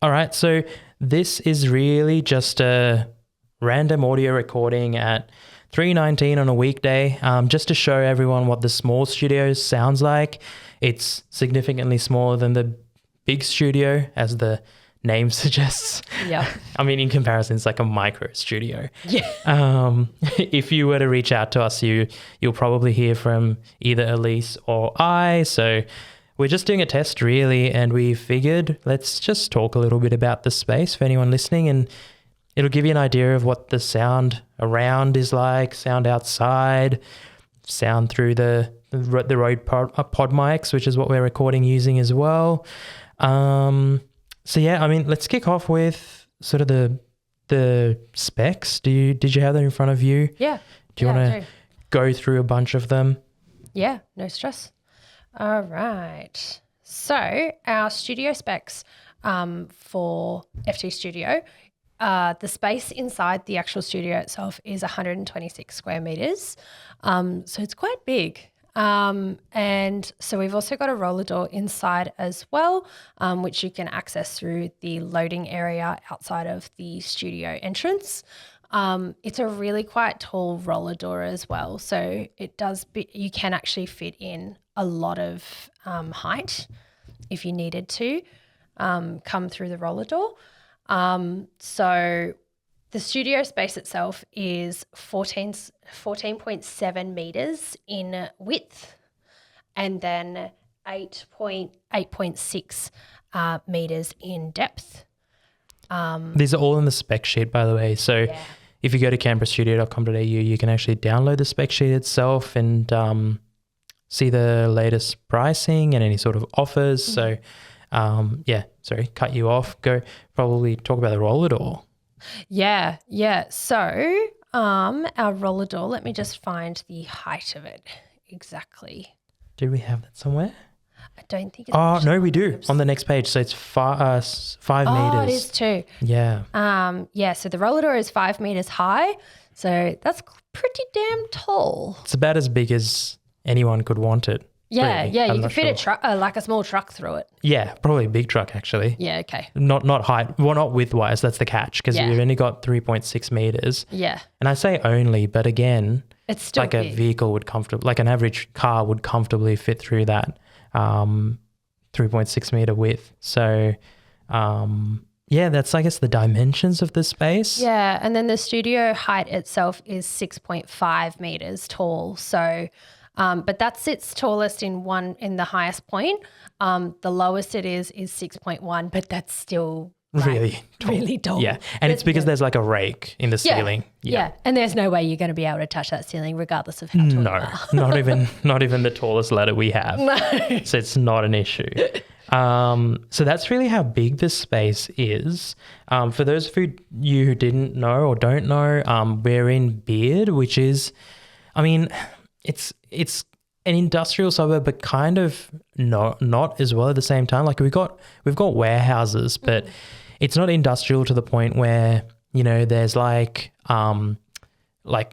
All right, so this is really just a random audio recording at 3:19 on a weekday, just to show everyone what the small studio sounds like. It's significantly smaller than the big studio, as the name suggests. Yeah. I mean, in comparison, it's like a micro studio. Yeah. If you were to reach out to us, you'll probably hear from either Elise or I. So we're just doing a test really, and we figured let's just talk a little bit about the space for anyone listening, and it'll give you an idea of what the sound around is like, sound outside, sound through the Rode pod mics, which is what we're recording using as well. So yeah, I mean, let's kick off with sort of the specs. Did you have that in front of you? Yeah. Do you want to go through a bunch of them? Yeah, no stress. All right. So our studio specs for FT Studio, the space inside the actual studio itself is 126 square meters. So it's quite big. And so we've also got a roller door inside as well, which you can access through the loading area outside of the studio entrance. It's a really quite tall roller door as well. So you can actually fit in a lot of height if you needed to come through the roller door. So the studio space itself is 14.7 meters in width, and then 8.6 meters in depth. These are all in the spec sheet, by the way. So if you go to canberrastudio.com.au, you can actually download the spec sheet itself and see the latest pricing and any sort of offers. So cut you off. Go probably talk about the roller door. Yeah. So our roller door, let me just find the height of it exactly. Do we have that somewhere? I don't think it's no, we do. On the next page. So it's 5 meters. Oh, it is too. Yeah. So the roller door is 5 meters high. So that's pretty damn tall. It's about as big as anyone could want it. Yeah, really. you could fit a truck, like a small truck through it. Yeah, probably a big truck actually. Yeah, okay. Not height, well, not width-wise, that's the catch, because you've only got 3.6 meters. Yeah. And I say only, but again, it's still like big. A vehicle would like an average car would comfortably fit through that 3.6 meter width. So, that's, I guess, the dimensions of the space. Yeah, and then the studio height itself is 6.5 meters tall. So, but that's its tallest in the highest point. The lowest it is 6.1, but that's still really tall. Yeah, and it's because there's like a rake in the ceiling. Yeah, and there's no way you're going to be able to touch that ceiling regardless of how tall you are. not even the tallest ladder we have. No. So it's not an issue. So that's really how big this space is. For those of you who didn't know or don't know, we're in Beard, which is, I mean, it's an industrial suburb, but kind of not as well at the same time. Like we've got warehouses, but it's not industrial to the point where, there's like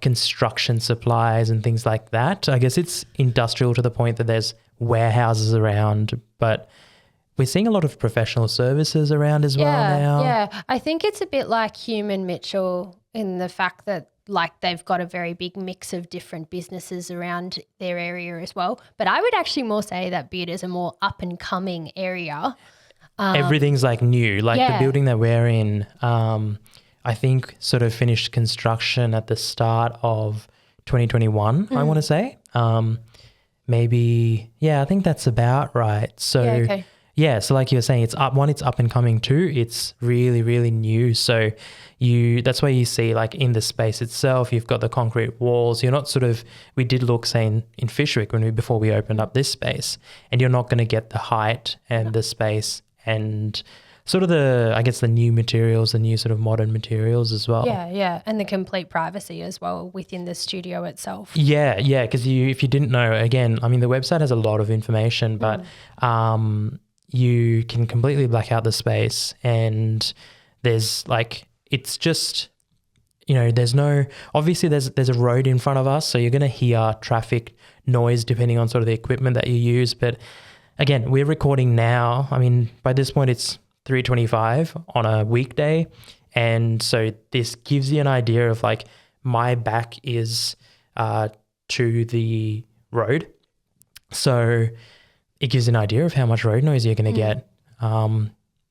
construction supplies and things like that. I guess it's industrial to the point that there's warehouses around, but we're seeing a lot of professional services around as well now. Yeah, I think it's a bit like Hume and Mitchell in the fact that they've got a very big mix of different businesses around their area as well. But I would actually more say that Beard is a more up and coming area. Everything's new. The building that we're in, I think sort of finished construction at the start of 2021, I want to say. Maybe, I think that's about right. So so like you were saying, it's up and coming too. It's really, really new. So that's why you see in the space itself, you've got the concrete walls. You're not we did look, say in Fishwick before we opened up this space, and you're not going to get the height and the space and sort of the new materials, the new sort of modern materials as well. Yeah. And the complete privacy as well within the studio itself. Yeah. Because if you didn't know, again, I mean, the website has a lot of information, but you can completely black out the space, and there's it's just, there's obviously there's a road in front of us, so you're going to hear traffic noise depending on sort of the equipment that you use. But again, we're recording now. I mean, by this point it's 325 on a weekday. And so this gives you an idea of like my back is to the road. So it gives an idea of how much road noise you're going to get.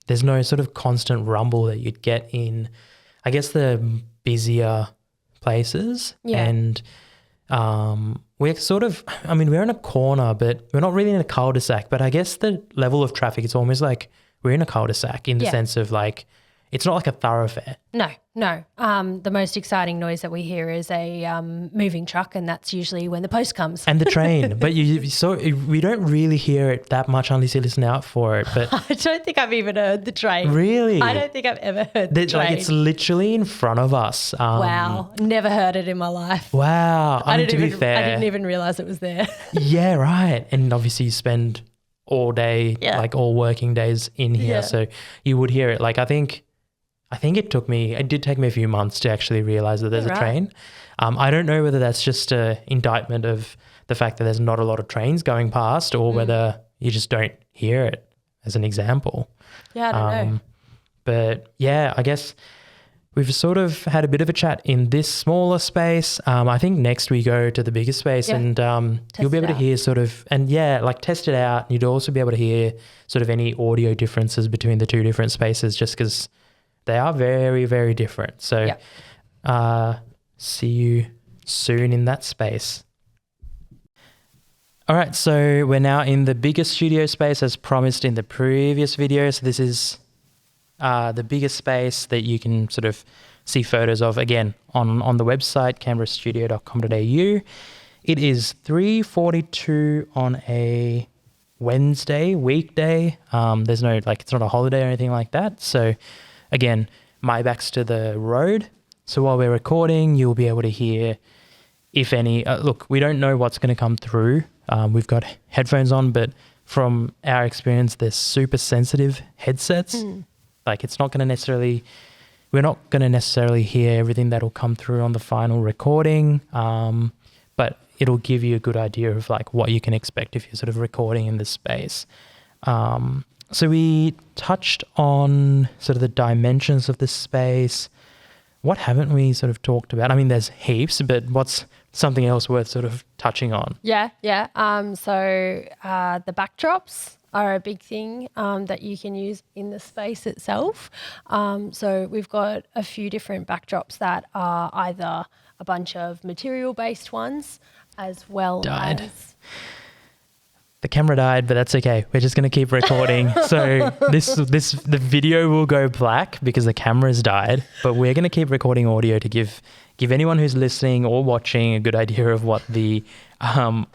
There's no sort of constant rumble that you'd get in, I guess, the busier places. Yeah. And we're sort of, I mean, we're in a corner, but we're not really in a cul-de-sac. But I guess the level of traffic, it's almost like we're in a cul-de-sac in the sense of like, it's not like a thoroughfare. No. The most exciting noise that we hear is a moving truck, and that's usually when the post comes. And the train. But we don't really hear it that much unless you listen out for it. But I don't think I've even heard the train. Really? I don't think I've ever heard the train. Like it's literally in front of us. Wow. Never heard it in my life. Wow. I mean, to be fair. I didn't even realize it was there. Yeah, right. And obviously you spend all day, like all working days in here. Yeah. So you would hear it. Like I think it did take me a few months to actually realize that there's a train. I don't know whether that's just an indictment of the fact that there's not a lot of trains going past or whether you just don't hear it as an example. Yeah, I don't know. But yeah, I guess we've sort of had a bit of a chat in this smaller space. I think next we go to the bigger space and you'll be able to hear sort of, and like test it out. You'd also be able to hear sort of any audio differences between the two different spaces just because they are very, very different. So see you soon in that space. All right, so we're now in the biggest studio space as promised in the previous video. So this is the biggest space that you can sort of see photos of, again, on the website, canberrastudio.com.au. It is 3:42 on a Wednesday, weekday. There's no, like, it's not a holiday or anything like that. So again, my back's to the road. So while we're recording, you'll be able to hear, if any, look, we don't know what's going to come through. We've got headphones on, but from our experience, they're super sensitive headsets. Like it's not going to necessarily, we're not going to necessarily hear everything that'll come through on the final recording. But it'll give you a good idea of like what you can expect if you're sort of recording in this space. So we touched on sort of the dimensions of this space. What haven't we sort of talked about? I mean, there's heaps, but what's something else worth sort of touching on? Yeah. So the backdrops are a big thing that you can use in the space itself. So we've got a few different backdrops that are either a bunch of material-based ones as well as... The camera died, but that's okay. We're just going to keep recording. So the video will go black because the camera's died, but we're going to keep recording audio to give anyone who's listening or watching a good idea of what the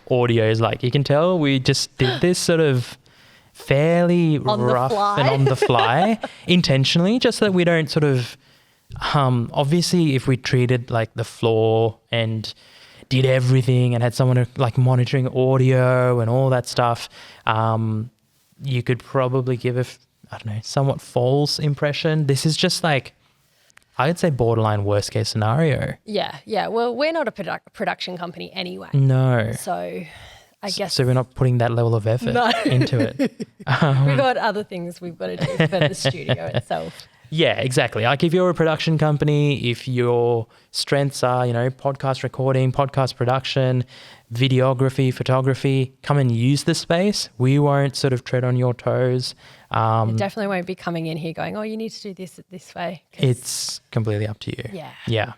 audio is like. You can tell we just did this sort of fairly rough and on the fly intentionally, just so that we don't sort of obviously if we treated like the floor and did everything and had someone like monitoring audio and all that stuff, you could probably give somewhat false impression. This is just like, I would say borderline worst case scenario. Yeah. Well, we're not a production company anyway. No. So I guess. So we're not putting that level of effort into it. We've got other things we've got to do for the studio itself. Yeah, exactly. Like if you're a production company, if your strengths are, podcast recording, podcast production, videography, photography, come and use the space. We won't sort of tread on your toes. It definitely won't be coming in here going, oh, you need to do this way. It's completely up to you. Yeah.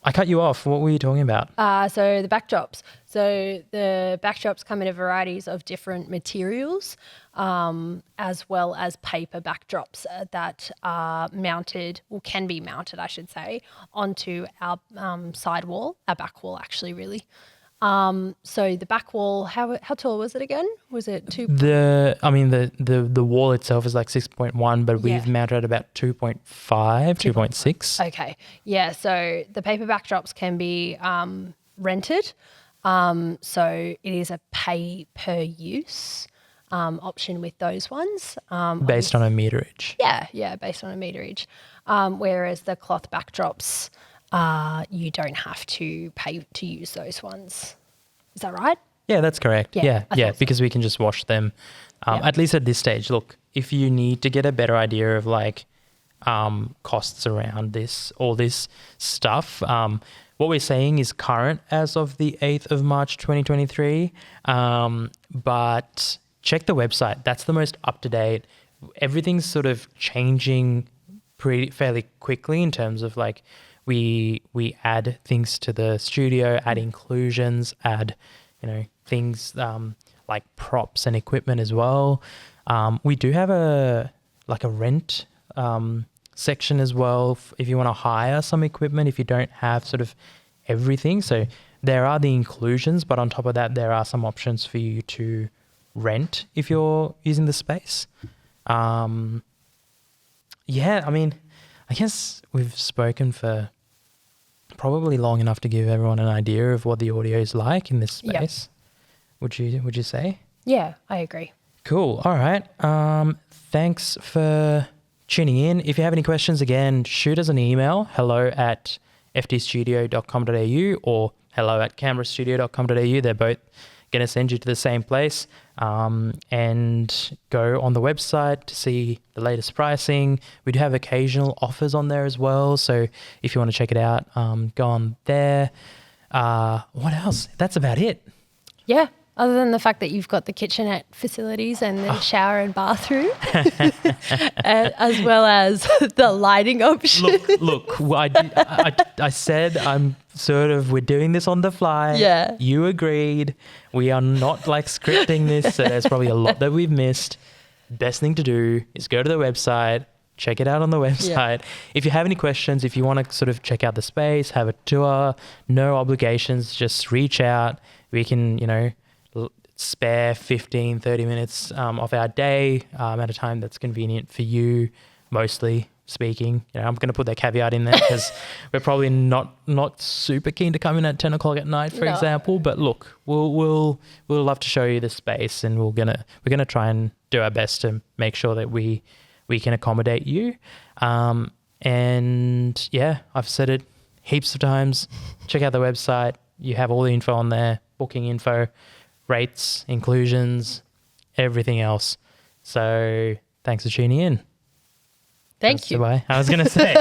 I cut you off. What were you talking about? So the backdrops. So the backdrops come in a varieties of different materials, as well as paper backdrops that are mounted, or can be mounted, I should say, onto our side wall, our back wall actually, really. So the back wall, how tall was it again? Was it 2? The wall itself is like 6.1, but we've mounted about 2.5, 2.6. Okay. Yeah. So the paper backdrops can be rented. So it is a pay per use option with those ones. Based on a meterage. Yeah, based on a meterage. Whereas the cloth backdrops, you don't have to pay to use those ones. Is that right? Yeah, that's correct. Yeah, so. because we can just wash them. At least at this stage, look, if you need to get a better idea of like costs around all this stuff, what we're saying is current as of the 8th of March 2023, but check the website. That's the most up to date. Everything's sort of changing fairly quickly in terms of like we add things to the studio, add inclusions, add things like props and equipment as well. We do have a rent section as well if you want to hire some equipment if you don't have sort of everything. So there are the inclusions, but on top of that, there are some options for you to rent if you're using the space. Yeah, I mean, I guess we've spoken for probably long enough to give everyone an idea of what the audio is like in this space. Yep. Would you say? Yeah, I agree. Cool. All right. Thanks for tuning in. If you have any questions, again, shoot us an email, hello@ftstudio.com.au or hello@canberrastudio.com.au. They're both going to send you to the same place, and go on the website to see the latest pricing. We do have occasional offers on there as well. So if you want to check it out, go on there. What else? That's about it. Yeah. Other than the fact that you've got the kitchenette facilities and the shower and bathroom, as well as the lighting option. Look, I said we're doing this on the fly. Yeah. You agreed. We are not like scripting this, so there's probably a lot that we've missed. Best thing to do is go to the website, check it out on the website. Yeah. If you have any questions, if you want to sort of check out the space, have a tour, no obligations, just reach out. We can, spare 15, 30 minutes of our day at a time that's convenient for you, mostly speaking. I'm going to put that caveat in there because we're probably not super keen to come in at 10 o'clock at night, for example. But look, we'll love to show you the space, and we're gonna try and do our best to make sure that we can accommodate you. And yeah, I've said it heaps of times. Check out the website. You have all the info on there, booking info, rates, inclusions, everything else. So thanks for tuning in. Thank you. I was going to say.